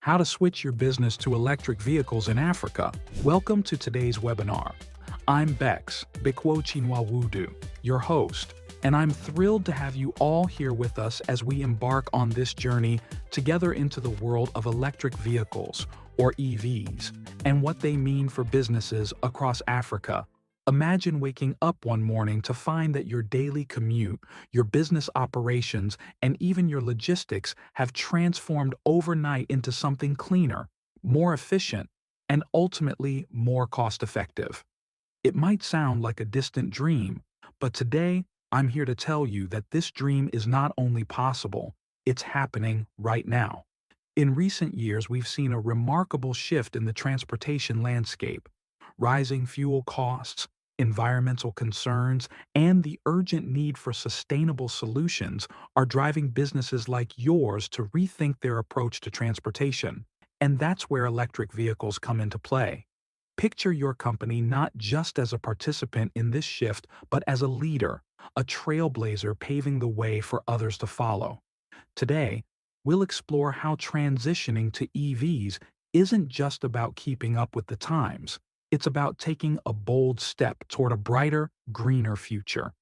How to Switch Your Business to Electric Vehicles in Africa. Welcome to today's webinar. I'm Bex, Bikwo Chinwawudu, your host, and I'm thrilled to have you all here with us as we embark on this journey together into the world of electric vehicles, or EVs, and what they mean for businesses across Africa. Imagine waking up one morning to find that your daily commute, your business operations, and even your logistics have transformed overnight into something cleaner, more efficient, and ultimately more cost-effective. It might sound like a distant dream, but today I'm here to tell you that this dream is not only possible, it's happening right now. In recent years, we've seen a remarkable shift in the transportation landscape. Rising fuel costs, environmental concerns, and the urgent need for sustainable solutions are driving businesses like yours to rethink their approach to transportation. And that's where electric vehicles come into play. Picture your company not just as a participant in this shift, but as a leader, a trailblazer paving the way for others to follow. Today, we'll explore how transitioning to EVs isn't just about keeping up with the times. It's about taking a bold step toward a brighter, greener future.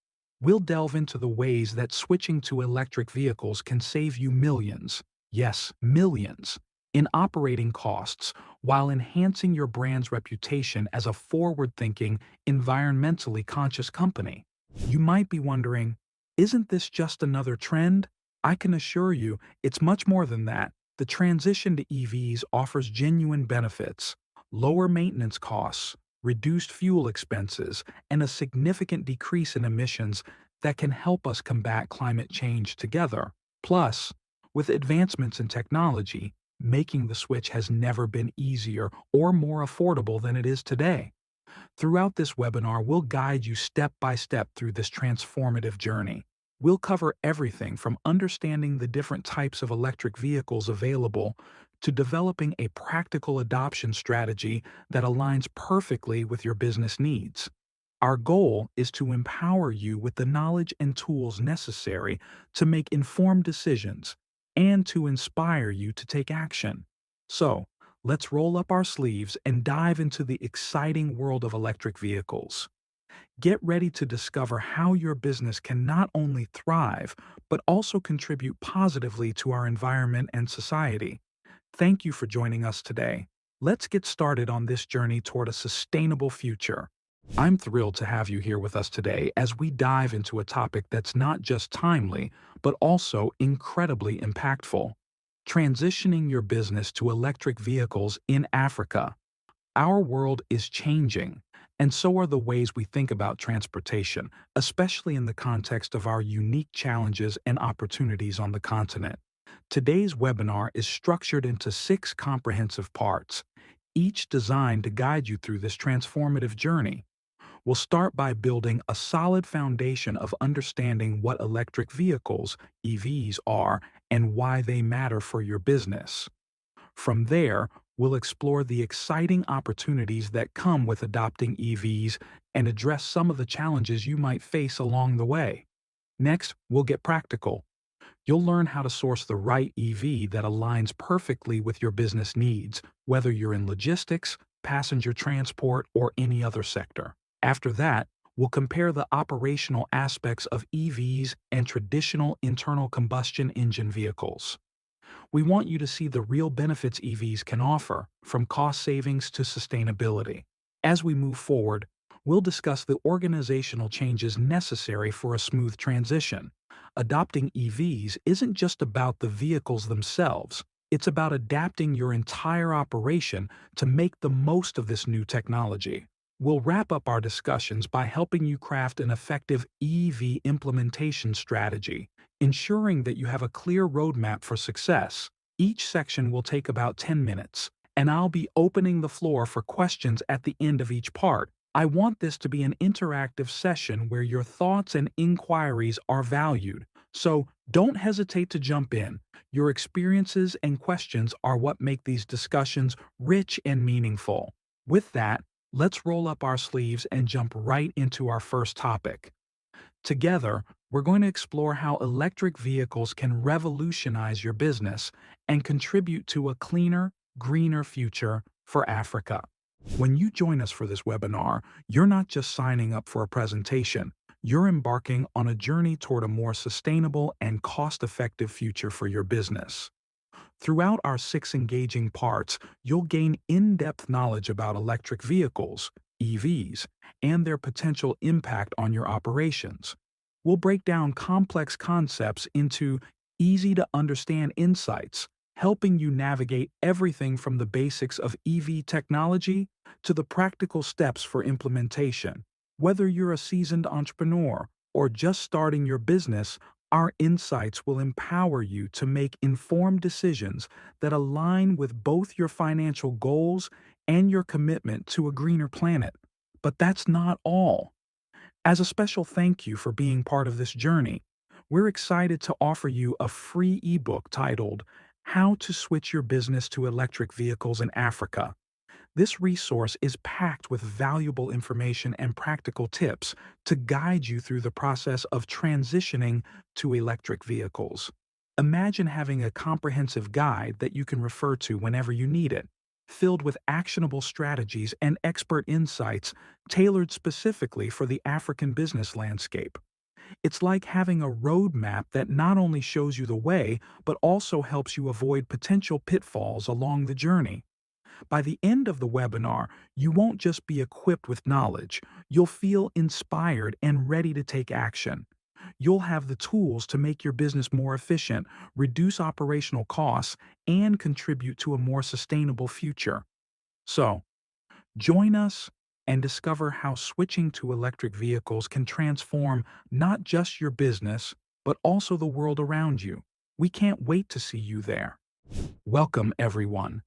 We'll delve into the ways that switching to electric vehicles can save you millions, yes, millions, in operating costs while enhancing your brand's reputation as a forward-thinking, environmentally conscious company. You might be wondering, isn't this just another trend? I can assure you, it's much more than that. The transition to EVs offers genuine benefits: lower maintenance costs, reduced fuel expenses, and a significant decrease in emissions that can help us combat climate change together. Plus, with advancements in technology, making the switch has never been easier or more affordable than it is today. Throughout this webinar, we'll guide you step by step through this transformative journey. We'll cover everything from understanding the different types of electric vehicles available to developing a practical adoption strategy that aligns perfectly with your business needs. Our goal is to empower you with the knowledge and tools necessary to make informed decisions and to inspire you to take action. So, let's roll up our sleeves and dive into the exciting world of electric vehicles. Get ready to discover how your business can not only thrive, but also contribute positively to our environment and society. Thank you for joining us today. Let's get started on this journey toward a sustainable future. I'm thrilled to have you here with us today as we dive into a topic that's not just timely, but also incredibly impactful: transitioning your business to electric vehicles in Africa. Our world is changing, and so are the ways we think about transportation, especially in the context of our unique challenges and opportunities on the continent. Today's webinar is structured into 6 comprehensive parts, each designed to guide you through this transformative journey. We'll start by building a solid foundation of understanding what electric vehicles, EVs, are and why they matter for your business. From there, we'll explore the exciting opportunities that come with adopting EVs and address some of the challenges you might face along the way. Next, we'll get practical. You'll learn how to source the right EV that aligns perfectly with your business needs, whether you're in logistics, passenger transport, or any other sector. After that, we'll compare the operational aspects of EVs and traditional internal combustion engine vehicles. We want you to see the real benefits EVs can offer, from cost savings to sustainability. As we move forward, we'll discuss the organizational changes necessary for a smooth transition. Adopting EVs isn't just about the vehicles themselves, it's about adapting your entire operation to make the most of this new technology. We'll wrap up our discussions by helping you craft an effective EV implementation strategy, ensuring that you have a clear roadmap for success. Each section will take about 10 minutes, and I'll be opening the floor for questions at the end of each part. I want this to be an interactive session where your thoughts and inquiries are valued, so don't hesitate to jump in. Your experiences and questions are what make these discussions rich and meaningful. With that, let's roll up our sleeves and jump right into our first topic. Together, we're going to explore how electric vehicles can revolutionize your business and contribute to a cleaner, greener future for Africa. When you join us for this webinar, you're not just signing up for a presentation, you're embarking on a journey toward a more sustainable and cost-effective future for your business. Throughout our 6 engaging parts, you'll gain in-depth knowledge about electric vehicles, EVs, and their potential impact on your operations. We'll break down complex concepts into easy-to-understand insights, helping you navigate everything from the basics of EV technology to the practical steps for implementation. Whether you're a seasoned entrepreneur or just starting your business, our insights will empower you to make informed decisions that align with both your financial goals and your commitment to a greener planet. But that's not all. As a special thank you for being part of this journey, we're excited to offer you a free ebook titled How to Switch Your Business to Electric Vehicles in Africa. This resource is packed with valuable information and practical tips to guide you through the process of transitioning to electric vehicles. Imagine having a comprehensive guide that you can refer to whenever you need it, filled with actionable strategies and expert insights tailored specifically for the African business landscape. It's like having a roadmap that not only shows you the way, but also helps you avoid potential pitfalls along the journey. By the end of the webinar, you won't just be equipped with knowledge, you'll feel inspired and ready to take action. You'll have the tools to make your business more efficient, reduce operational costs, and contribute to a more sustainable future. So, join us and discover how switching to electric vehicles can transform not just your business, but also the world around you. We can't wait to see you there. Welcome, everyone.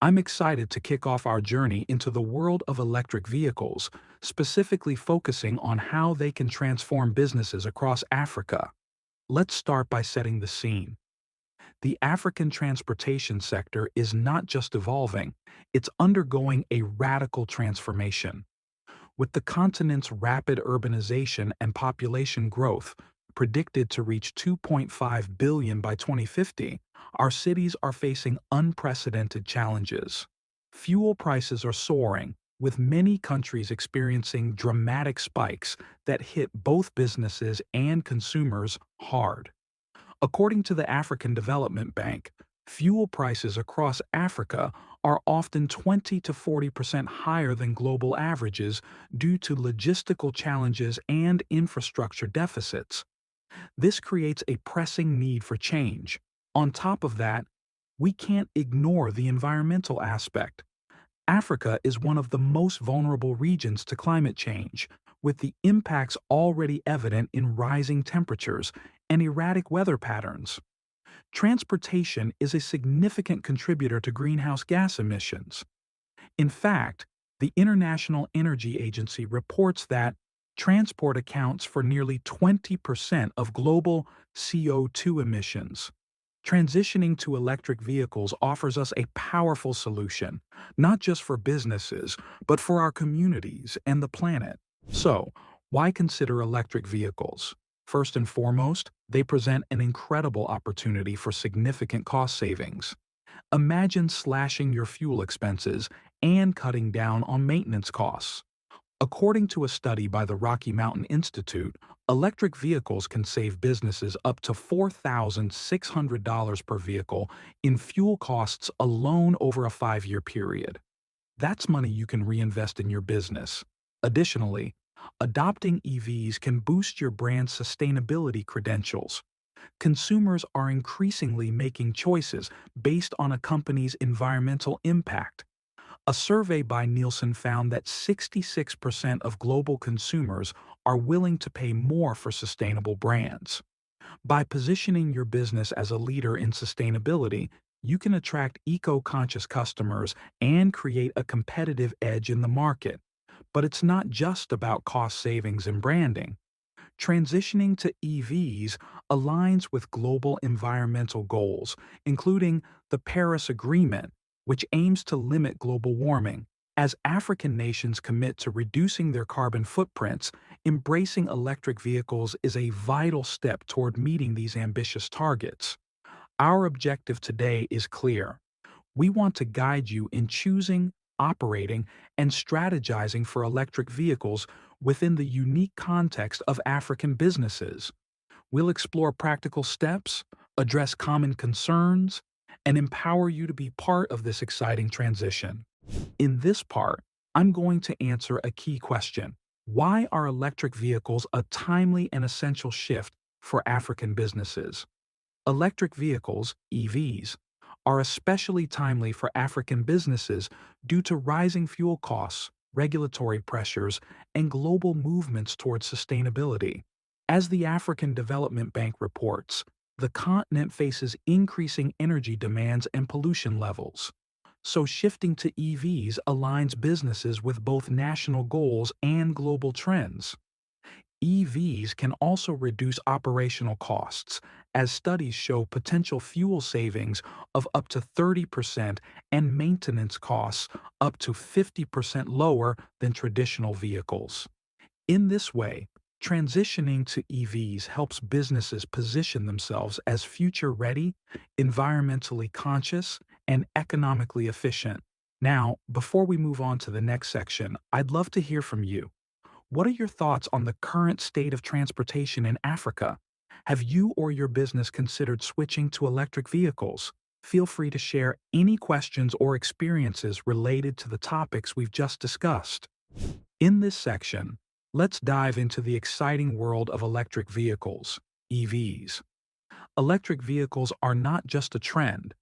I'm excited to kick off our journey into the world of electric vehicles, specifically focusing on how they can transform businesses across Africa. Let's start by setting the scene. The African transportation sector is not just evolving, it's undergoing a radical transformation. With the continent's rapid urbanization and population growth, predicted to reach 2.5 billion by 2050, our cities are facing unprecedented challenges. Fuel prices are soaring, with many countries experiencing dramatic spikes that hit both businesses and consumers hard. According to the African Development Bank, fuel prices across Africa are often 20 to 40% higher than global averages due to logistical challenges and infrastructure deficits. This creates a pressing need for change. On top of that, we can't ignore the environmental aspect. Africa is one of the most vulnerable regions to climate change, with the impacts already evident in rising temperatures and erratic weather patterns. Transportation is a significant contributor to greenhouse gas emissions. In fact, the International Energy Agency reports that transport accounts for nearly 20% of global CO2 emissions. Transitioning to electric vehicles offers us a powerful solution, not just for businesses, but for our communities and the planet. So, why consider electric vehicles? First and foremost, they present an incredible opportunity for significant cost savings. Imagine slashing your fuel expenses and cutting down on maintenance costs. According to a study by the Rocky Mountain Institute, electric vehicles can save businesses up to $4,600 per vehicle in fuel costs alone over a 5-year period. That's money you can reinvest in your business. Additionally, adopting EVs can boost your brand's sustainability credentials. Consumers are increasingly making choices based on a company's environmental impact. A survey by Nielsen found that 66% of global consumers are willing to pay more for sustainable brands. By positioning your business as a leader in sustainability, you can attract eco-conscious customers and create a competitive edge in the market. But it's not just about cost savings and branding. Transitioning to EVs aligns with global environmental goals, including the Paris Agreement, which aims to limit global warming, As African nations commit to reducing their carbon footprints, embracing electric vehicles is a vital step toward meeting these ambitious targets. Our objective today is clear. We want to guide you in choosing, operating, and strategizing for electric vehicles within the unique context of African businesses. We'll explore practical steps, address common concerns, and empower you to be part of this exciting transition. In this part, I'm going to answer a key question. Why are electric vehicles a timely and essential shift for African businesses? Electric vehicles, EVs, are especially timely for African businesses due to rising fuel costs, regulatory pressures, and global movements towards sustainability. As the African Development Bank reports, the continent faces increasing energy demands and pollution levels. So shifting to EVs aligns businesses with both national goals and global trends. EVs can also reduce operational costs, as studies show potential fuel savings of up to 30% and maintenance costs up to 50% lower than traditional vehicles. In this way, transitioning to EVs helps businesses position themselves as future-ready, environmentally conscious, and economically efficient. Now, before we move on to the next section, I'd love to hear from you. What are your thoughts on the current state of transportation in Africa? Have you or your business considered switching to electric vehicles? Feel free to share any questions or experiences related to the topics we've just discussed. In this section, let's dive into the exciting world of electric vehicles, EVs. Electric vehicles are not just a trend,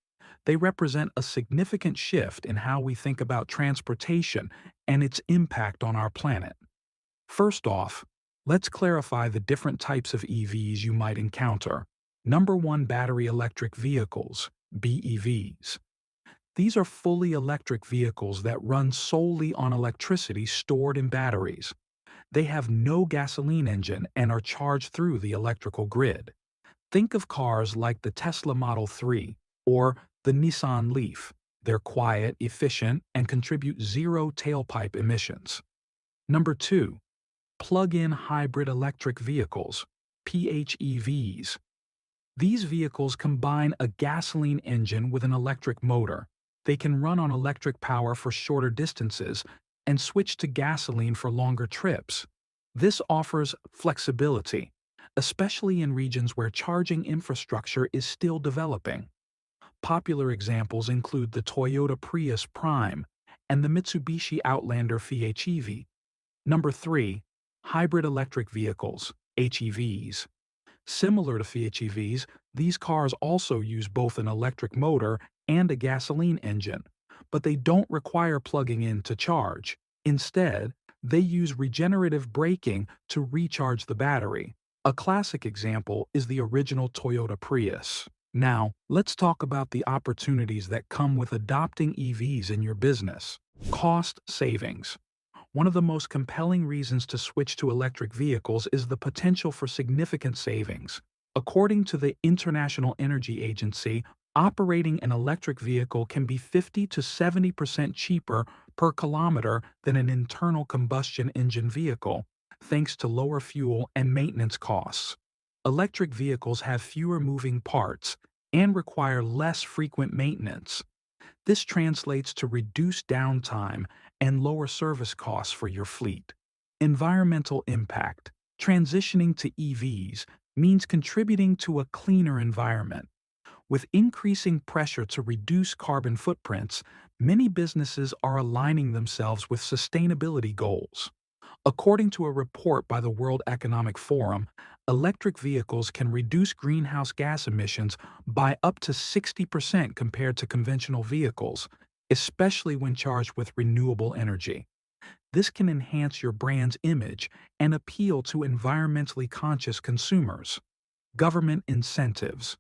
they represent a significant shift in how we think about transportation and its impact on our planet. First off, let's clarify the different types of EVs you might encounter. Number one, battery electric vehicles, BEVs. These are fully electric vehicles that run solely on electricity stored in batteries. They have no gasoline engine and are charged through the electrical grid. Think of cars like the Tesla Model 3 or the Nissan Leaf. They're quiet, efficient, and contribute zero tailpipe emissions. Number two, plug-in hybrid electric vehicles, PHEVs. These vehicles combine a gasoline engine with an electric motor. They can run on electric power for shorter distances and switch to gasoline for longer trips. This offers flexibility, especially in regions where charging infrastructure is still developing. Popular examples include the Toyota Prius Prime and the Mitsubishi Outlander PHEV. Number three, hybrid electric vehicles, HEVs. Similar to PHEVs, these cars also use both an electric motor and a gasoline engine, but they don't require plugging in to charge. Instead, they use regenerative braking to recharge the battery. A classic example is the original Toyota Prius. Now, let's talk about the opportunities that come with adopting EVs in your business. Cost savings. One of the most compelling reasons to switch to electric vehicles is the potential for significant savings. According to the International Energy Agency, operating an electric vehicle can be 50 to 70% cheaper per kilometer than an internal combustion engine vehicle, thanks to lower fuel and maintenance costs. Electric vehicles have fewer moving parts and require less frequent maintenance. This translates to reduced downtime and lower service costs for your fleet. Environmental impact. Transitioning to EVs means contributing to a cleaner environment. With increasing pressure to reduce carbon footprints, many businesses are aligning themselves with sustainability goals. According to a report by the World Economic Forum, electric vehicles can reduce greenhouse gas emissions by up to 60% compared to conventional vehicles, especially when charged with renewable energy. This can enhance your brand's image and appeal to environmentally conscious consumers. Government incentives.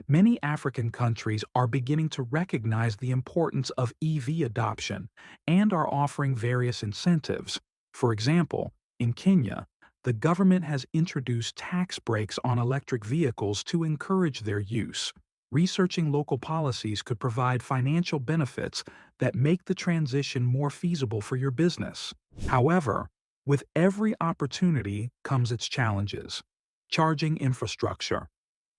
Many African countries are beginning to recognize the importance of EV adoption and are offering various incentives. For example, in Kenya, the government has introduced tax breaks on electric vehicles to encourage their use. Researching local policies could provide financial benefits that make the transition more feasible for your business. However, with every opportunity comes its challenges. Charging infrastructure.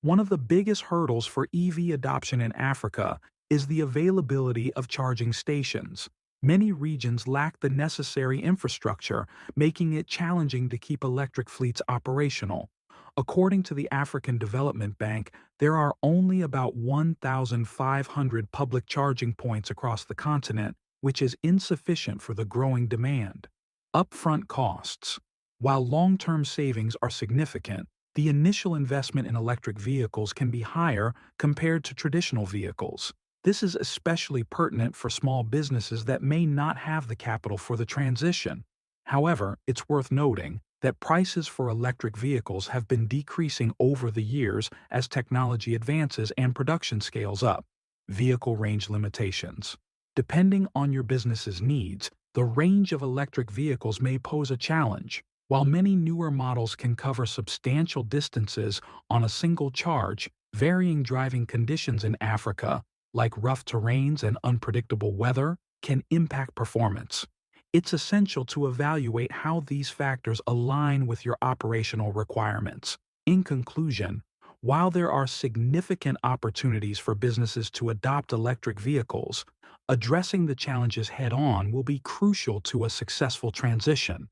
One of the biggest hurdles for EV adoption in Africa is the availability of charging stations. Many regions lack the necessary infrastructure, making it challenging to keep electric fleets operational. According to the African Development Bank, there are only about 1,500 public charging points across the continent, which is insufficient for the growing demand. Upfront costs. While long-term savings are significant, the initial investment in electric vehicles can be higher compared to traditional vehicles. This is especially pertinent for small businesses that may not have the capital for the transition. However, it's worth noting that prices for electric vehicles have been decreasing over the years as technology advances and production scales up. Vehicle range limitations. Depending on your business's needs, the range of electric vehicles may pose a challenge. While many newer models can cover substantial distances on a single charge, varying driving conditions in Africa, like rough terrains and unpredictable weather, can impact performance. It's essential to evaluate how these factors align with your operational requirements. In conclusion, while there are significant opportunities for businesses to adopt electric vehicles, addressing the challenges head-on will be crucial to a successful transition.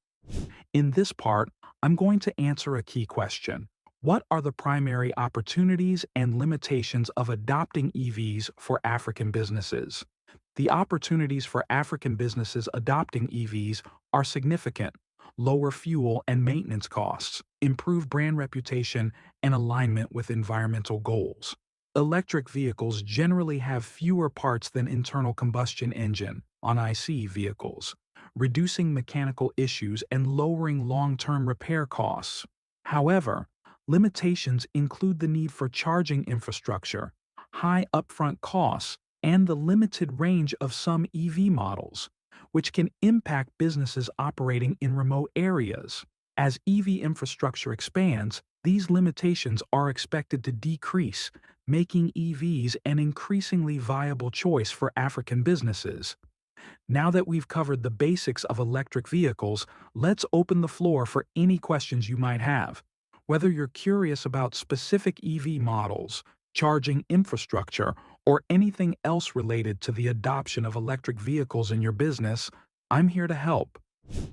In this part, I'm going to answer a key question. What are the primary opportunities and limitations of adopting EVs for African businesses? The opportunities for African businesses adopting EVs are significant. Lower fuel and maintenance costs, improved brand reputation, and alignment with environmental goals. Electric vehicles generally have fewer parts than internal combustion engine on ICE vehicles, reducing mechanical issues and lowering long-term repair costs. However, limitations include the need for charging infrastructure, high upfront costs, and the limited range of some EV models, which can impact businesses operating in remote areas. As EV infrastructure expands, these limitations are expected to decrease, making EVs an increasingly viable choice for African businesses. Now that we've covered the basics of electric vehicles, let's open the floor for any questions you might have. Whether you're curious about specific EV models, charging infrastructure, or anything else related to the adoption of electric vehicles in your business, I'm here to help.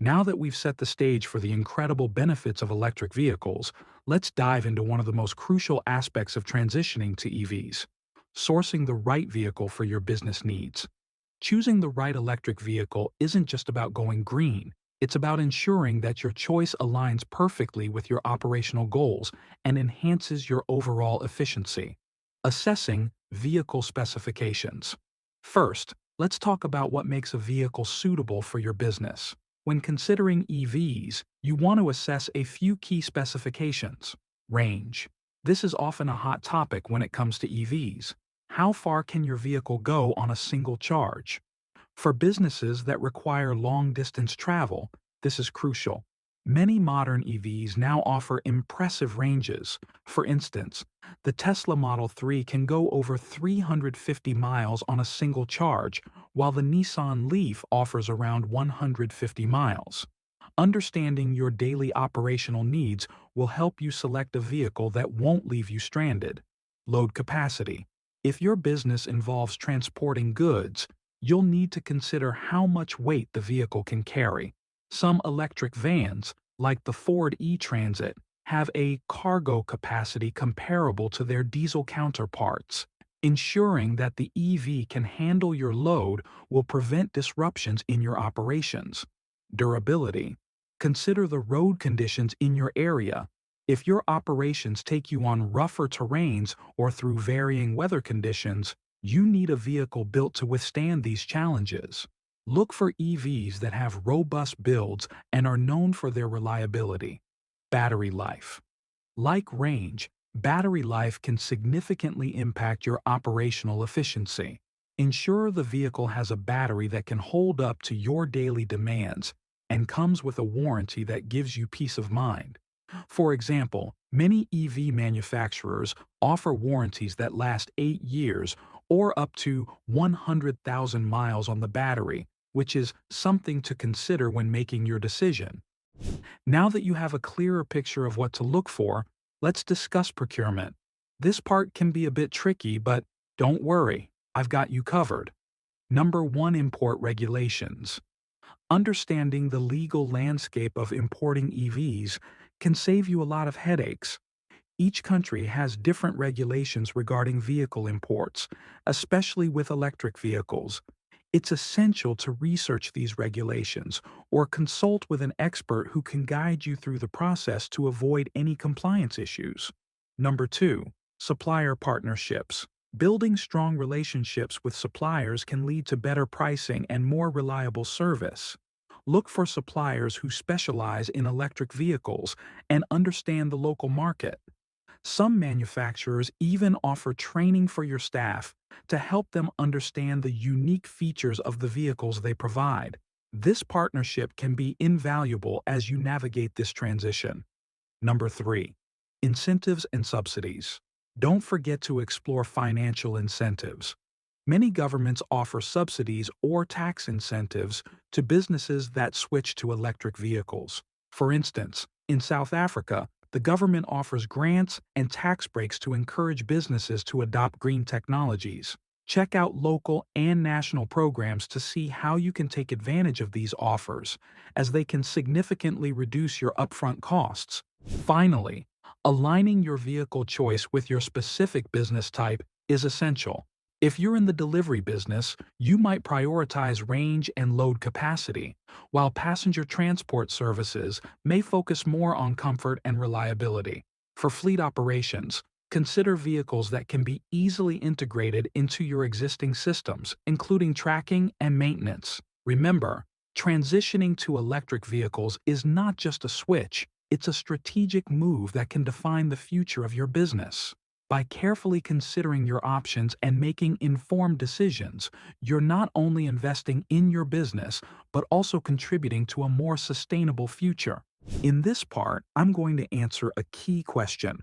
Now that we've set the stage for the incredible benefits of electric vehicles, let's dive into one of the most crucial aspects of transitioning to EVs: sourcing the right vehicle for your business needs. Choosing the right electric vehicle isn't just about going green. It's about ensuring that your choice aligns perfectly with your operational goals and enhances your overall efficiency. Assessing vehicle specifications. First, let's talk about what makes a vehicle suitable for your business. When considering EVs, you want to assess a few key specifications. Range. This is often a hot topic when it comes to EVs. How far can your vehicle go on a single charge? For businesses that require long-distance travel, this is crucial. Many modern EVs now offer impressive ranges. For instance, the Tesla Model 3 can go over 350 miles on a single charge, while the Nissan Leaf offers around 150 miles. Understanding your daily operational needs will help you select a vehicle that won't leave you stranded. Load capacity. If your business involves transporting goods, you'll need to consider how much weight the vehicle can carry. Some electric vans, like the Ford e-Transit, have a cargo capacity comparable to their diesel counterparts. Ensuring that the EV can handle your load will prevent disruptions in your operations. Durability. Consider the road conditions in your area. If your operations take you on rougher terrains or through varying weather conditions, you need a vehicle built to withstand these challenges. Look for EVs that have robust builds and are known for their reliability. Battery life. Like range, battery life can significantly impact your operational efficiency. Ensure the vehicle has a battery that can hold up to your daily demands and comes with a warranty that gives you peace of mind. For example, Many EV manufacturers offer warranties that last 8 years or up to 100,000 miles on the battery, which is something to consider when making your decision. Now that you have a clearer picture of what to look for, let's discuss procurement. This part can be a bit tricky, but don't worry, I've got you covered. Number 1, import regulations. Understanding the legal landscape of importing EVs can save you a lot of headaches. Each country has different regulations regarding vehicle imports, especially with electric vehicles. It's essential to research these regulations or consult with an expert who can guide you through the process to avoid any compliance issues. Number 2, supplier partnerships. Building strong relationships with suppliers can lead to better pricing and more reliable service. Look for suppliers who specialize in electric vehicles and understand the local market. Some manufacturers even offer training for your staff to help them understand the unique features of the vehicles they provide. This partnership can be invaluable as you navigate this transition. Number 3, incentives and subsidies. Don't forget to explore financial incentives. Many governments offer subsidies or tax incentives to businesses that switch to electric vehicles. For instance, in South Africa, the government offers grants and tax breaks to encourage businesses to adopt green technologies. Check out local and national programs to see how you can take advantage of these offers, as they can significantly reduce your upfront costs. Finally, aligning your vehicle choice with your specific business type is essential. If you're in the delivery business, you might prioritize range and load capacity, while passenger transport services may focus more on comfort and reliability. For fleet operations, consider vehicles that can be easily integrated into your existing systems, including tracking and maintenance. Remember, transitioning to electric vehicles is not just a switch, it's a strategic move that can define the future of your business. By carefully considering your options and making informed decisions, you're not only investing in your business, but also contributing to a more sustainable future. In this part, I'm going to answer a key question.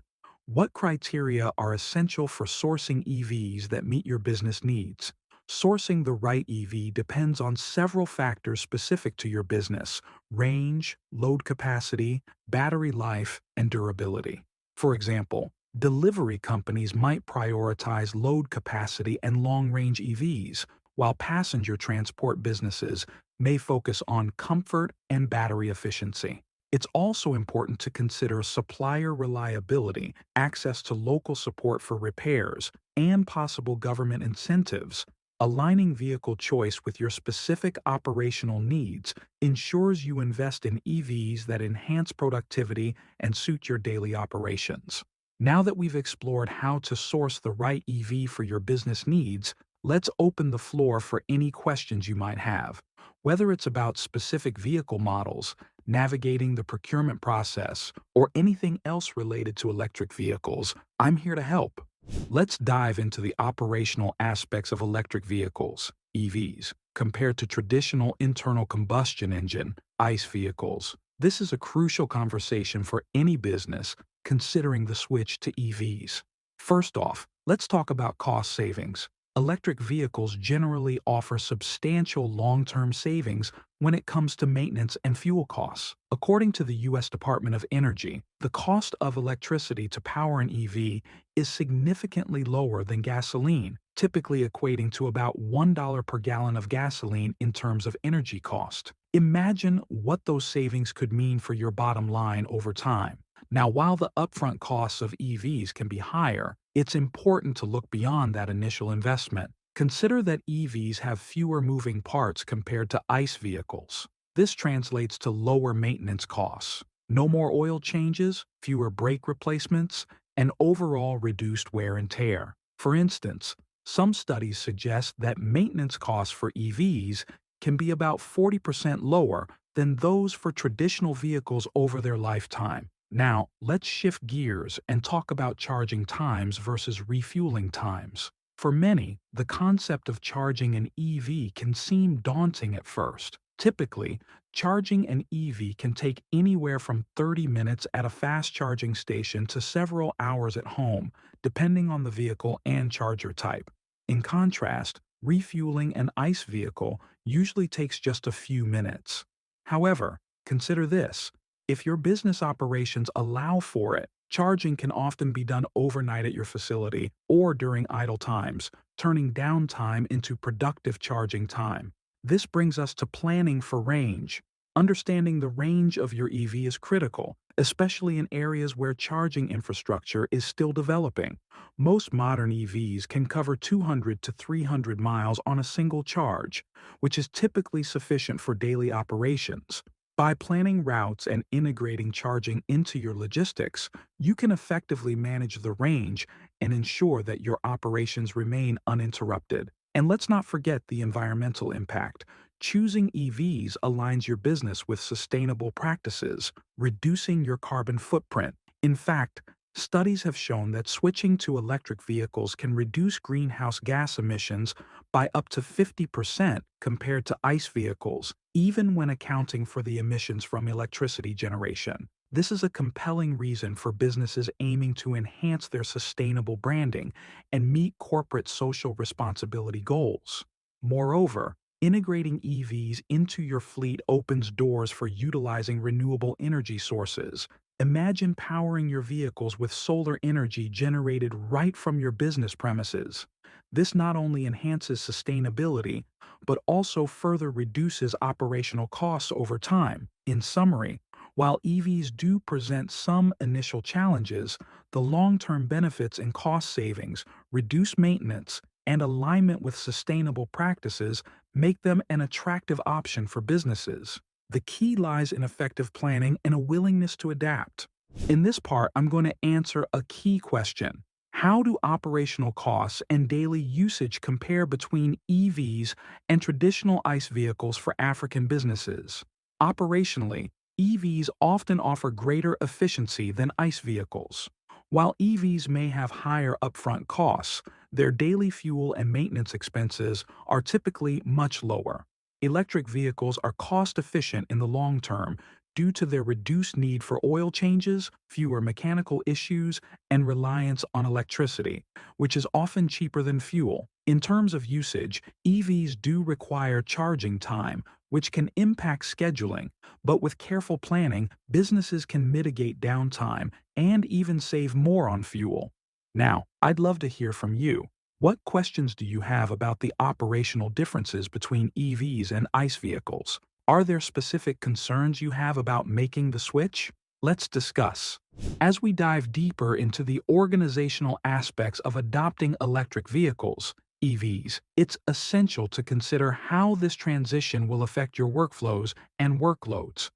What criteria are essential for sourcing EVs that meet your business needs? Sourcing the right EV depends on several factors specific to your business: range, load capacity, battery life, and durability. For example, delivery companies might prioritize load capacity and long-range EVs, while passenger transport businesses may focus on comfort and battery efficiency. It's also important to consider supplier reliability, access to local support for repairs, and possible government incentives. Aligning vehicle choice with your specific operational needs ensures you invest in EVs that enhance productivity and suit your daily operations. Now that we've explored how to source the right EV for your business needs, let's open the floor for any questions you might have. Whether it's about specific vehicle models, navigating the procurement process, or anything else related to electric vehicles, I'm here to help. Let's dive into the operational aspects of electric vehicles, EVs, compared to traditional internal combustion engine, ICE vehicles. This is a crucial conversation for any business considering the switch to EVs. First off, let's talk about cost savings. Electric vehicles generally offer substantial long-term savings when it comes to maintenance and fuel costs. According to the U.S. Department of Energy, the cost of electricity to power an EV is significantly lower than gasoline, typically equating to about $1 per gallon of gasoline in terms of energy cost. Imagine what those savings could mean for your bottom line over time. Now, while the upfront costs of EVs can be higher, it's important to look beyond that initial investment. Consider that EVs have fewer moving parts compared to ICE vehicles. This translates to lower maintenance costs, no more oil changes, fewer brake replacements, and overall reduced wear and tear. For instance, some studies suggest that maintenance costs for EVs can be about 40% lower than those for traditional vehicles over their lifetime. Now, let's shift gears and talk about charging times versus refueling times. For many, the concept of charging an EV can seem daunting at first. Typically, charging an EV can take anywhere from 30 minutes at a fast charging station to several hours at home, depending on the vehicle and charger type. In contrast, refueling an ICE vehicle usually takes just a few minutes. However, consider this: if your business operations allow for it, charging can often be done overnight at your facility or during idle times, turning downtime into productive charging time. This brings us to planning for range. Understanding the range of your EV is critical, especially in areas where charging infrastructure is still developing. Most modern EVs can cover 200 to 300 miles on a single charge, which is typically sufficient for daily operations. By planning routes and integrating charging into your logistics, you can effectively manage the range and ensure that your operations remain uninterrupted. And let's not forget the environmental impact. Choosing EVs aligns your business with sustainable practices, reducing your carbon footprint. In fact, studies have shown that switching to electric vehicles can reduce greenhouse gas emissions by up to 50% compared to ICE vehicles, even when accounting for the emissions from electricity generation. This is a compelling reason for businesses aiming to enhance their sustainable branding and meet corporate social responsibility goals. Moreover, integrating EVs into your fleet opens doors for utilizing renewable energy sources. Imagine powering your vehicles with solar energy generated right from your business premises. This not only enhances sustainability, but also further reduces operational costs over time. In summary, while EVs do present some initial challenges, the long-term benefits in cost savings, reduced maintenance, and alignment with sustainable practices make them an attractive option for businesses. The key lies in effective planning and a willingness to adapt. In this part, I'm going to answer a key question. How do operational costs and daily usage compare between EVs and traditional ICE vehicles for African businesses? Operationally, EVs often offer greater efficiency than ICE vehicles. While EVs may have higher upfront costs, their daily fuel and maintenance expenses are typically much lower. Electric vehicles are cost-efficient in the long term due to their reduced need for oil changes, fewer mechanical issues, and reliance on electricity, which is often cheaper than fuel. In terms of usage, EVs do require charging time, which can impact scheduling, but with careful planning, businesses can mitigate downtime and even save more on fuel. Now, I'd love to hear from you. What questions do you have about the operational differences between EVs and ICE vehicles? Are there specific concerns you have about making the switch? Let's discuss. As we dive deeper into the organizational aspects of adopting electric vehicles, EVs, it's essential to consider how this transition will affect your workflows and workloads.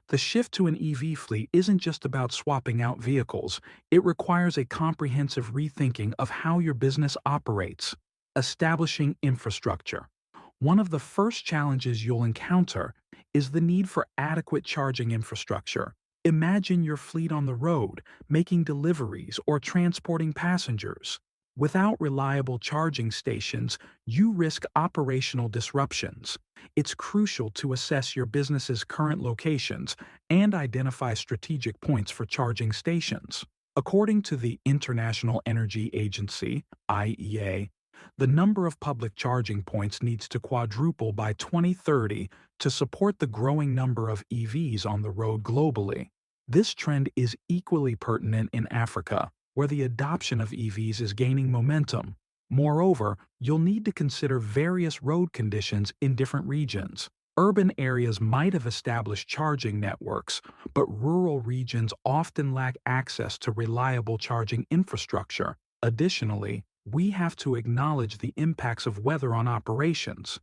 The shift to an EV fleet isn't just about swapping out vehicles, it requires a comprehensive rethinking of how your business operates. Establishing infrastructure. One of the first challenges you'll encounter is the need for adequate charging infrastructure. Imagine your fleet on the road, making deliveries or transporting passengers. Without reliable charging stations, you risk operational disruptions. It's crucial to assess your business's current locations and identify strategic points for charging stations. According to the International Energy Agency, IEA, the number of public charging points needs to quadruple by 2030 to support the growing number of EVs on the road globally. This trend is equally pertinent in Africa, where the adoption of EVs is gaining momentum. Moreover, you'll need to consider various road conditions in different regions. Urban areas might have established charging networks, but rural regions often lack access to reliable charging infrastructure. Additionally, we have to acknowledge the impacts of weather on operations.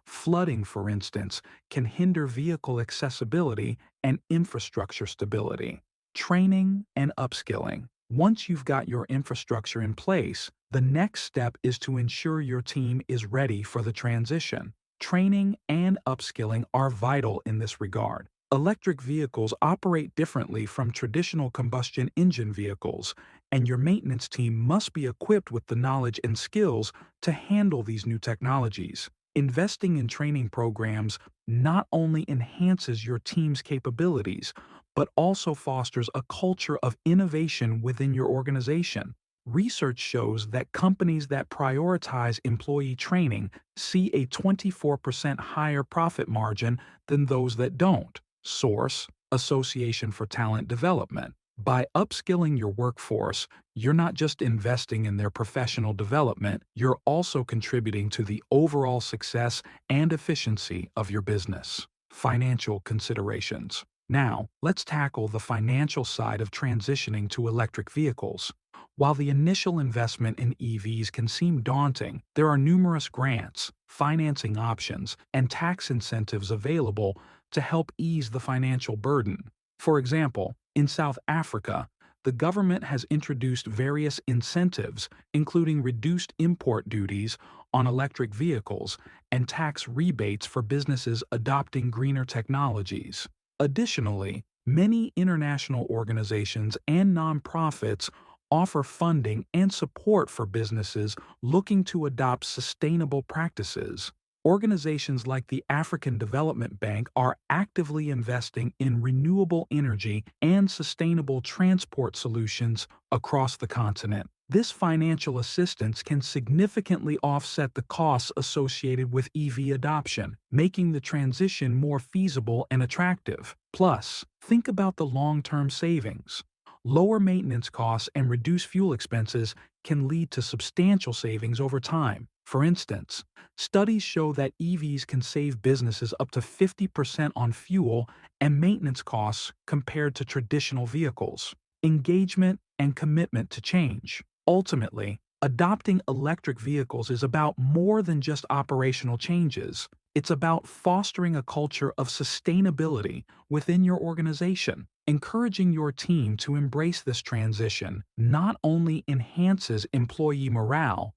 Flooding, for instance, can hinder vehicle accessibility and infrastructure stability. Training and upskilling. Once you've got your infrastructure in place, the next step is to ensure your team is ready for the transition. Training and upskilling are vital in this regard. Electric vehicles operate differently from traditional combustion engine vehicles, and your maintenance team must be equipped with the knowledge and skills to handle these new technologies. Investing in training programs not only enhances your team's capabilities, but also fosters a culture of innovation within your organization. Research shows that companies that prioritize employee training see a 24% higher profit margin than those that don't. Source: Association for Talent Development. By upskilling your workforce, you're not just investing in their professional development, you're also contributing to the overall success and efficiency of your business. Financial considerations. Now, let's tackle the financial side of transitioning to electric vehicles. While the initial investment in EVs can seem daunting, there are numerous grants, financing options, and tax incentives available to help ease the financial burden. For example, in South Africa, the government has introduced various incentives, including reduced import duties on electric vehicles and tax rebates for businesses adopting greener technologies. Additionally, many international organizations and nonprofits offer funding and support for businesses looking to adopt sustainable practices. Organizations like the African Development Bank are actively investing in renewable energy and sustainable transport solutions across the continent. This financial assistance can significantly offset the costs associated with EV adoption, making the transition more feasible and attractive. Plus, think about the long-term savings. Lower maintenance costs and reduced fuel expenses can lead to substantial savings over time. For instance, studies show that EVs can save businesses up to 50% on fuel and maintenance costs compared to traditional vehicles. Engagement and commitment to change. Ultimately, adopting electric vehicles is about more than just operational changes. It's about fostering a culture of sustainability within your organization. Encouraging your team to embrace this transition not only enhances employee morale,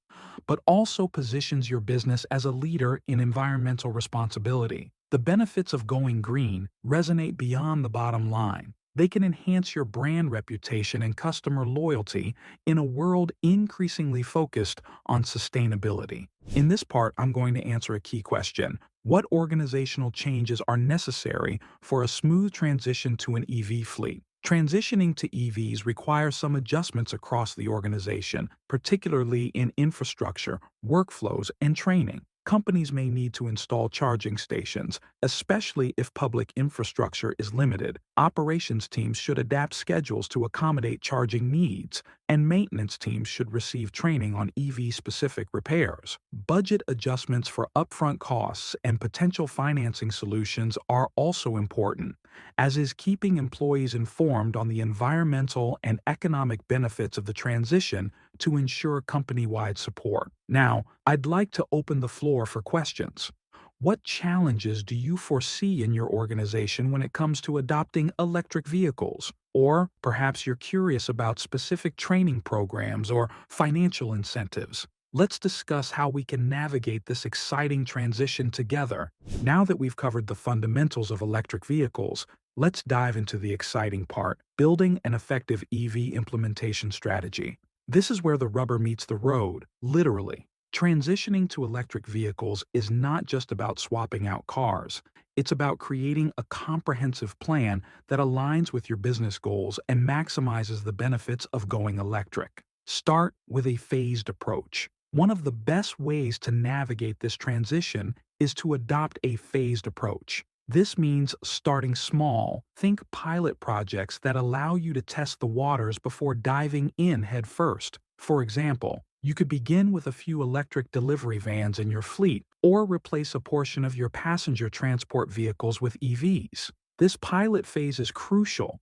but also positions your business as a leader in environmental responsibility. The benefits of going green resonate beyond the bottom line. They can enhance your brand reputation and customer loyalty in a world increasingly focused on sustainability. In this part, I'm going to answer a key question. What organizational changes are necessary for a smooth transition to an EV fleet? Transitioning to EVs requires some adjustments across the organization, particularly in infrastructure, workflows, and training. Companies may need to install charging stations, especially if public infrastructure is limited. Operations teams should adapt schedules to accommodate charging needs, and maintenance teams should receive training on EV-specific repairs. Budget adjustments for upfront costs and potential financing solutions are also important, as is keeping employees informed on the environmental and economic benefits of the transition to ensure company-wide support. Now, I'd like to open the floor for questions. What challenges do you foresee in your organization when it comes to adopting electric vehicles? Or perhaps you're curious about specific training programs or financial incentives. Let's discuss how we can navigate this exciting transition together. Now that we've covered the fundamentals of electric vehicles, let's dive into the exciting part: building an effective EV implementation strategy. This is where the rubber meets the road, literally. Transitioning to electric vehicles is not just about swapping out cars. It's about creating a comprehensive plan that aligns with your business goals and maximizes the benefits of going electric. Start with a phased approach. One of the best ways to navigate this transition is to adopt a phased approach. This means starting small. Think pilot projects that allow you to test the waters before diving in head first. For example, you could begin with a few electric delivery vans in your fleet, or replace a portion of your passenger transport vehicles with EVs. This pilot phase is crucial.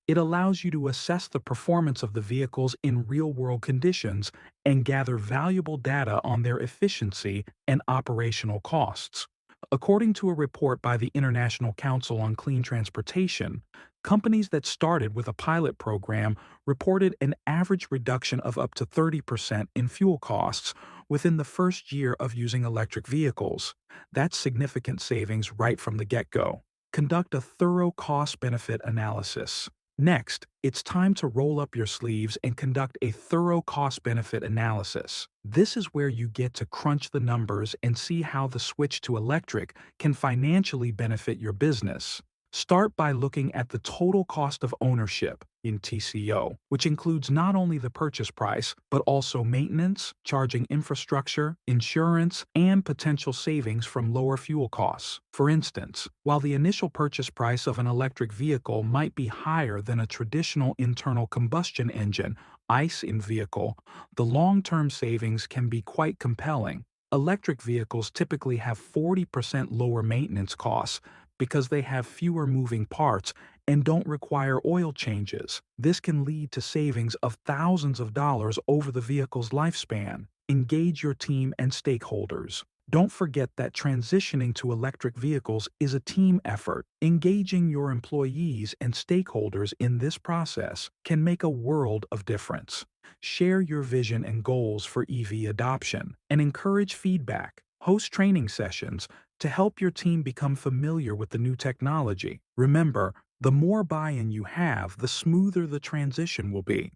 It allows you to assess the performance of the vehicles in real-world conditions and gather valuable data on their efficiency and operational costs. According to a report by the International Council on Clean Transportation, companies that started with a pilot program reported an average reduction of up to 30% in fuel costs within the first year of using electric vehicles. That's significant savings right from the get-go. Conduct a thorough cost-benefit analysis. Next, it's time to roll up your sleeves and conduct a thorough cost-benefit analysis. This is where you get to crunch the numbers and see how the switch to electric can financially benefit your business. Start by looking at the total cost of ownership in TCO, which includes not only the purchase price, but also maintenance, charging infrastructure, insurance, and potential savings from lower fuel costs. For instance, while the initial purchase price of an electric vehicle might be higher than a traditional internal combustion engine ICE in vehicle, the long-term savings can be quite compelling. Electric vehicles typically have 40% lower maintenance costs because they have fewer moving parts and don't require oil changes. This can lead to savings of thousands of dollars over the vehicle's lifespan. Engage your team and stakeholders. Don't forget that transitioning to electric vehicles is a team effort. Engaging your employees and stakeholders in this process can make a world of difference. Share your vision and goals for EV adoption and encourage feedback. Host training sessions to help your team become familiar with the new technology. Remember, the more buy-in you have, the smoother the transition will be.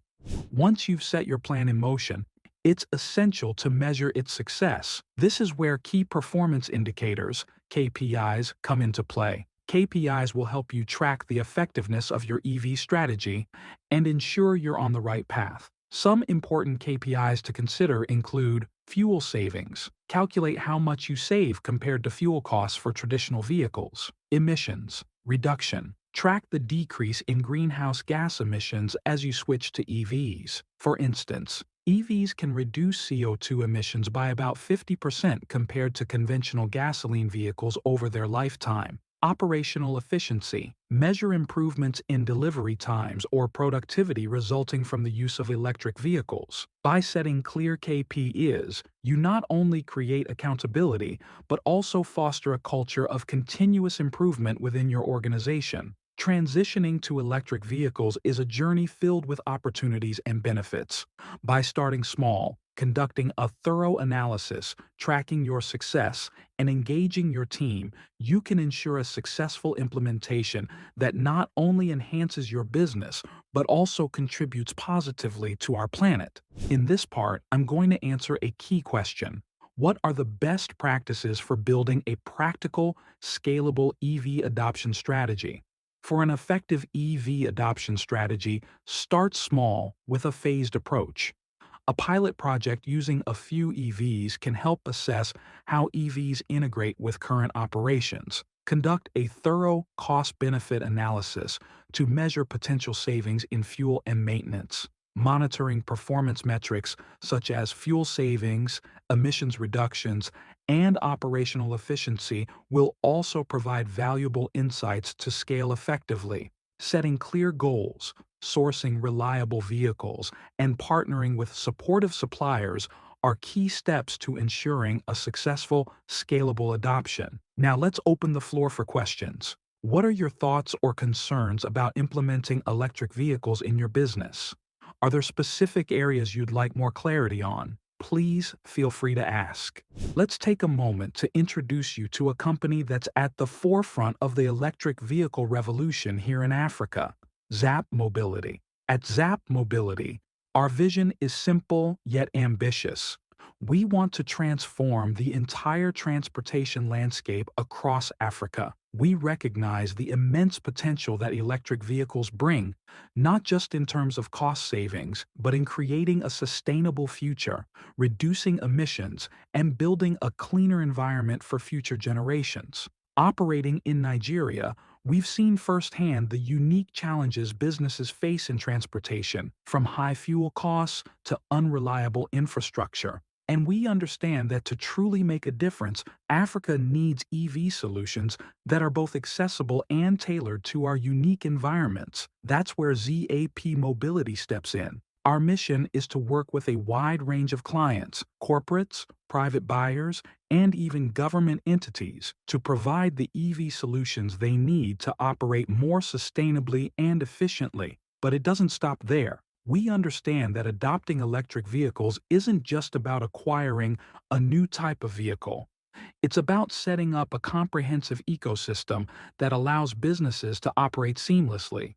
Once you've set your plan in motion, it's essential to measure its success. This is where key performance indicators, KPIs, come into play. KPIs will help you track the effectiveness of your EV strategy and ensure you're on the right path. Some important KPIs to consider include fuel savings. Calculate how much you save compared to fuel costs for traditional vehicles. Emissions reduction. Track the decrease in greenhouse gas emissions as you switch to EVs. For instance, EVs can reduce CO2 emissions by about 50% compared to conventional gasoline vehicles over their lifetime. Operational efficiency. Measure improvements in delivery times or productivity resulting from the use of electric vehicles. By setting clear KPIs, you not only create accountability, but also foster a culture of continuous improvement within your organization. Transitioning to electric vehicles is a journey filled with opportunities and benefits. By starting small, conducting a thorough analysis, tracking your success, and engaging your team, you can ensure a successful implementation that not only enhances your business, but also contributes positively to our planet. In this part, I'm going to answer a key question. What are the best practices for building a practical, scalable EV adoption strategy? For an effective EV adoption strategy, start small with a phased approach. A pilot project using a few EVs can help assess how EVs integrate with current operations. Conduct a thorough cost-benefit analysis to measure potential savings in fuel and maintenance. Monitoring performance metrics such as fuel savings, emissions reductions, and operational efficiency will also provide valuable insights to scale effectively. Setting clear goals, sourcing reliable vehicles, and partnering with supportive suppliers are key steps to ensuring a successful, scalable adoption. Now let's open the floor for questions. What are your thoughts or concerns about implementing electric vehicles in your business? Are there specific areas you'd like more clarity on? Please feel free to ask. Let's take a moment to introduce you to a company that's at the forefront of the electric vehicle revolution here in Africa, Zap Mobility. At Zap Mobility, our vision is simple yet ambitious. We want to transform the entire transportation landscape across Africa. We recognize the immense potential that electric vehicles bring, not just in terms of cost savings, but in creating a sustainable future, reducing emissions, and building a cleaner environment for future generations. Operating in Nigeria, we've seen firsthand the unique challenges businesses face in transportation, from high fuel costs to unreliable infrastructure. And we understand that to truly make a difference, Africa needs EV solutions that are both accessible and tailored to our unique environments. That's where Zap Mobility steps in. Our mission is to work with a wide range of clients, corporates, private buyers, and even government entities to provide the EV solutions they need to operate more sustainably and efficiently. But it doesn't stop there. We understand that adopting electric vehicles isn't just about acquiring a new type of vehicle. It's about setting up a comprehensive ecosystem that allows businesses to operate seamlessly.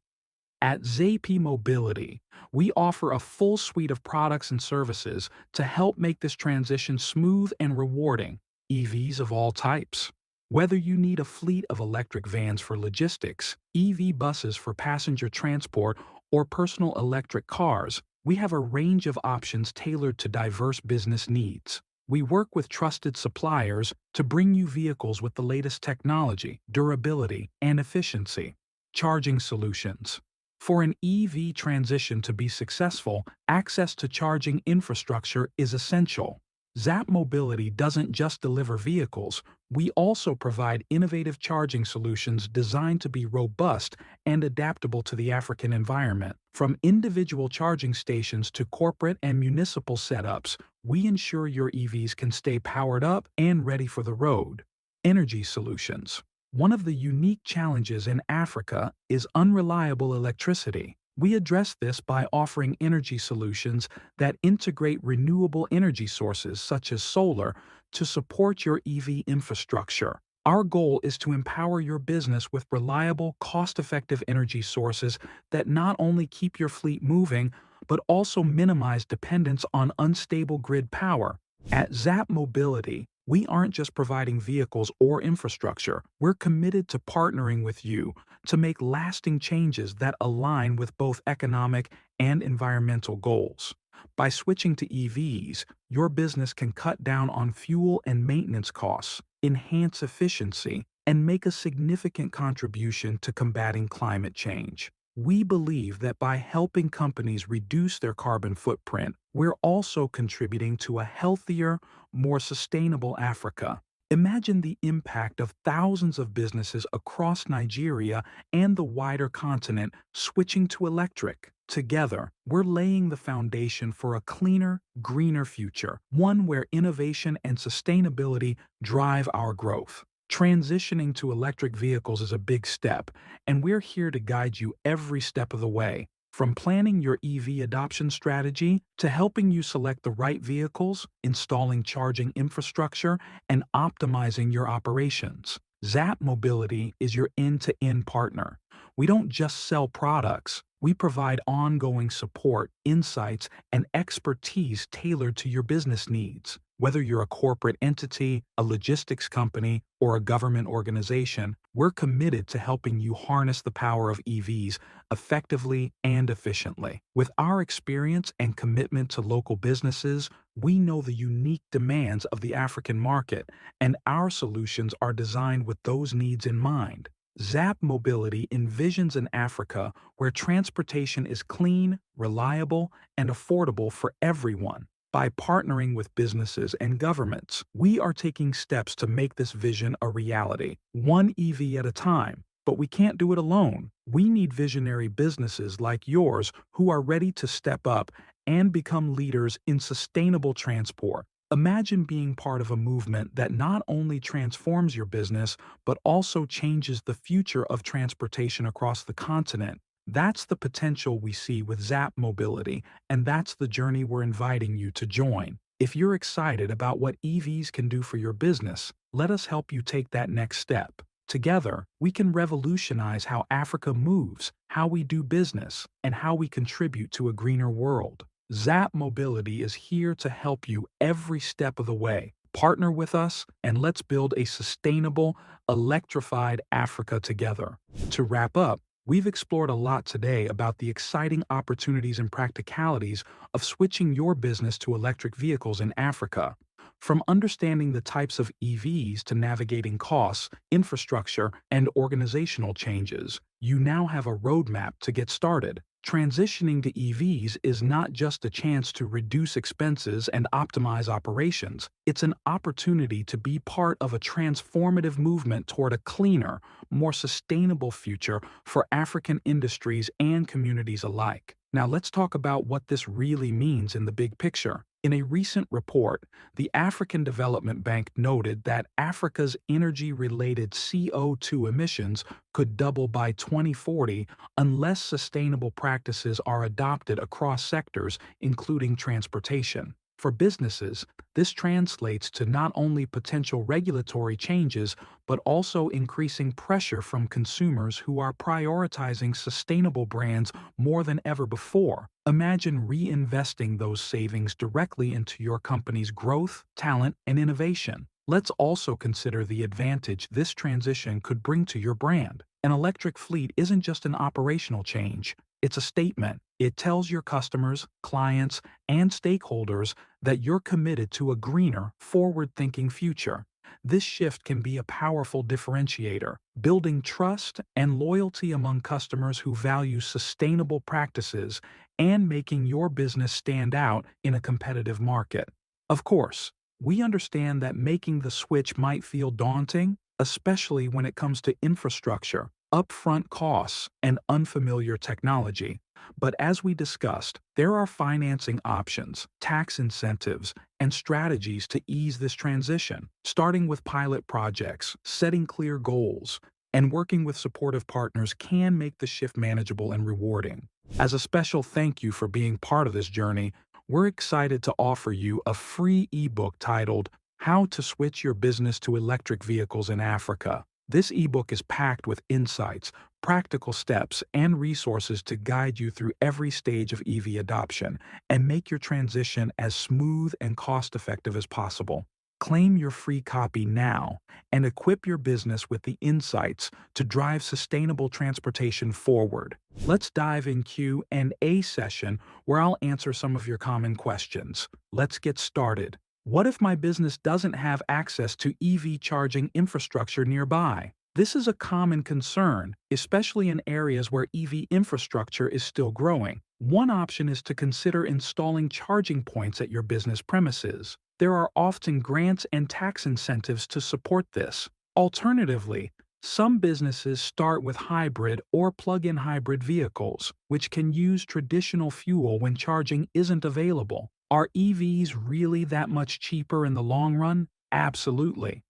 At Zap Mobility, we offer a full suite of products and services to help make this transition smooth and rewarding, EVs of all types. Whether you need a fleet of electric vans for logistics, EV buses for passenger transport, or personal electric cars, we have a range of options tailored to diverse business needs. We work with trusted suppliers to bring you vehicles with the latest technology, durability, and efficiency. Charging solutions. For an EV transition to be successful, access to charging infrastructure is essential. Zap Mobility doesn't just deliver vehicles, we also provide innovative charging solutions designed to be robust and adaptable to the African environment. From individual charging stations to corporate and municipal setups, we ensure your EVs can stay powered up and ready for the road. Energy solutions. One of the unique challenges in Africa is unreliable electricity. We address this by offering energy solutions that integrate renewable energy sources such as solar to support your EV infrastructure. Our goal is to empower your business with reliable, cost-effective energy sources that not only keep your fleet moving, but also minimize dependence on unstable grid power. At Zap Mobility, we aren't just providing vehicles or infrastructure, we're committed to partnering with you to make lasting changes that align with both economic and environmental goals. By switching to EVs, your business can cut down on fuel and maintenance costs, enhance efficiency, and make a significant contribution to combating climate change. We believe that by helping companies reduce their carbon footprint, we're also contributing to a healthier, more sustainable Africa. Imagine the impact of thousands of businesses across Nigeria and the wider continent switching to electric. Together, we're laying the foundation for a cleaner, greener future, one where innovation and sustainability drive our growth. Transitioning to electric vehicles is a big step, and we're here to guide you every step of the way. From planning your EV adoption strategy to helping you select the right vehicles, installing charging infrastructure, and optimizing your operations, Zap Mobility is your end-to-end partner. We don't just sell products, we provide ongoing support, insights, and expertise tailored to your business needs. Whether you're a corporate entity, a logistics company, or a government organization, we're committed to helping you harness the power of EVs effectively and efficiently. With our experience and commitment to local businesses, we know the unique demands of the African market, and our solutions are designed with those needs in mind. Zap Mobility envisions an Africa where transportation is clean, reliable, and affordable for everyone. By partnering with businesses and governments, we are taking steps to make this vision a reality, one EV at a time. But we can't do it alone. We need visionary businesses like yours who are ready to step up and become leaders in sustainable transport. Imagine being part of a movement that not only transforms your business, but also changes the future of transportation across the continent. That's the potential we see with Zap Mobility, and that's the journey we're inviting you to join. If you're excited about what EVs can do for your business, let us help you take that next step. Together, we can revolutionize how Africa moves, how we do business, and how we contribute to a greener world. Zap Mobility is here to help you every step of the way. Partner with us, and let's build a sustainable, electrified Africa together. To wrap up, we've explored a lot today about the exciting opportunities and practicalities of switching your business to electric vehicles in Africa. From understanding the types of EVs to navigating costs, infrastructure, and organizational changes, you now have a roadmap to get started. Transitioning to EVs is not just a chance to reduce expenses and optimize operations, it's an opportunity to be part of a transformative movement toward a cleaner, more sustainable future for African industries and communities alike. Now let's talk about what this really means in the big picture. In a recent report, the African Development Bank noted that Africa's energy-related CO2 emissions could double by 2040 unless sustainable practices are adopted across sectors, including transportation. For businesses, this translates to not only potential regulatory changes, but also increasing pressure from consumers who are prioritizing sustainable brands more than ever before. Imagine reinvesting those savings directly into your company's growth, talent, and innovation. Let's also consider the advantage this transition could bring to your brand. An electric fleet isn't just an operational change, it's a statement. It tells your customers, clients, and stakeholders that you're committed to a greener, forward-thinking future. This shift can be a powerful differentiator, building trust and loyalty among customers who value sustainable practices and making your business stand out in a competitive market. Of course, we understand that making the switch might feel daunting, especially when it comes to infrastructure, upfront costs, and unfamiliar technology. But as we discussed, there are financing options, tax incentives, and strategies to ease this transition, starting with pilot projects, setting clear goals, and working with supportive partners can make the shift manageable and rewarding. As a special thank you for being part of this journey, we're excited to offer you a free ebook titled How to Switch Your Business to Electric Vehicles in Africa. This ebook is packed with insights, practical steps, and resources to guide you through every stage of EV adoption and make your transition as smooth and cost-effective as possible. Claim your free copy now and equip your business with the insights to drive sustainable transportation forward. Let's dive in Q&A session where I'll answer some of your common questions. Let's get started. What if my business doesn't have access to EV charging infrastructure nearby? This is a common concern, especially in areas where EV infrastructure is still growing. One option is to consider installing charging points at your business premises. There are often grants and tax incentives to support this. Alternatively, some businesses start with hybrid or plug-in hybrid vehicles, which can use traditional fuel when charging isn't available. Are EVs really that much cheaper in the long run? Absolutely.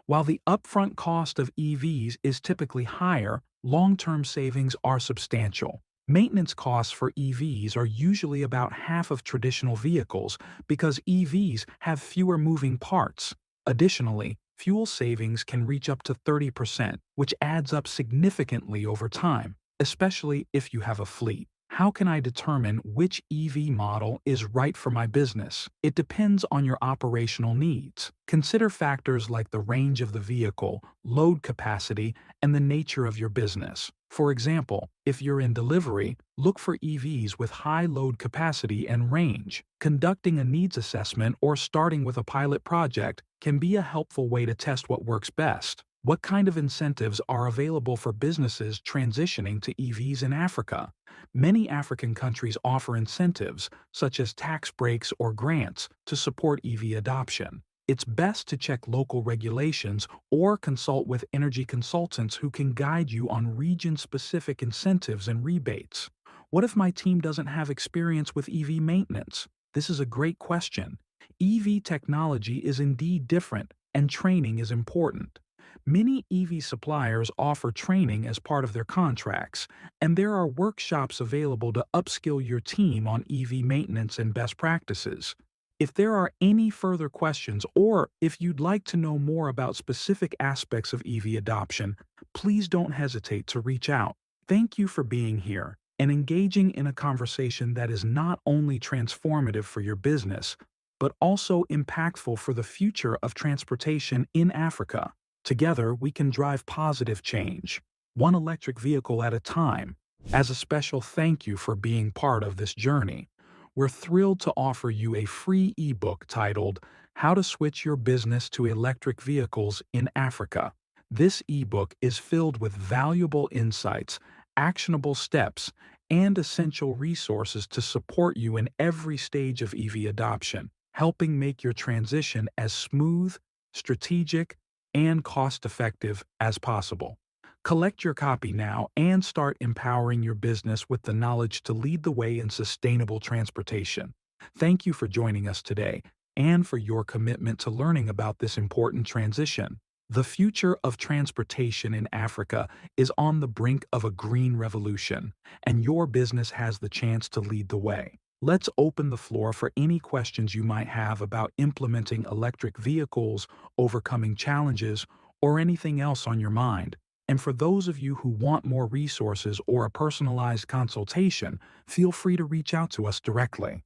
While the upfront cost of EVs is typically higher, long-term savings are substantial. Maintenance costs for EVs are usually about half of traditional vehicles because EVs have fewer moving parts. Additionally, fuel savings can reach up to 30%, which adds up significantly over time, especially if you have a fleet. How can I determine which EV model is right for my business? It depends on your operational needs. Consider factors like the range of the vehicle, load capacity, and the nature of your business. For example, if you're in delivery, look for EVs with high load capacity and range. Conducting a needs assessment or starting with a pilot project can be a helpful way to test what works best. What kind of incentives are available for businesses transitioning to EVs in Africa? Many African countries offer incentives, such as tax breaks or grants, to support EV adoption. It's best to check local regulations or consult with energy consultants who can guide you on region-specific incentives and rebates. What if my team doesn't have experience with EV maintenance? This is a great question. EV technology is indeed different, and training is important. Many EV suppliers offer training as part of their contracts, and there are workshops available to upskill your team on EV maintenance and best practices. If there are any further questions or if you'd like to know more about specific aspects of EV adoption, please don't hesitate to reach out. Thank you for being here and engaging in a conversation that is not only transformative for your business, but also impactful for the future of transportation in Africa. Together, we can drive positive change, one electric vehicle at a time. As a special thank you for being part of this journey, we're thrilled to offer you a free ebook titled How to Switch Your Business to Electric Vehicles in Africa. This ebook is filled with valuable insights, actionable steps, and essential resources to support you in every stage of EV adoption, helping make your transition as smooth, strategic, and cost-effective as possible. Collect your copy now and start empowering your business with the knowledge to lead the way in sustainable transportation. Thank you for joining us today and for your commitment to learning about this important transition. The future of transportation in Africa is on the brink of a green revolution, and your business has the chance to lead the way. Let's open the floor for any questions you might have about implementing electric vehicles, overcoming challenges, or anything else on your mind. And for those of you who want more resources or a personalized consultation, feel free to reach out to us directly.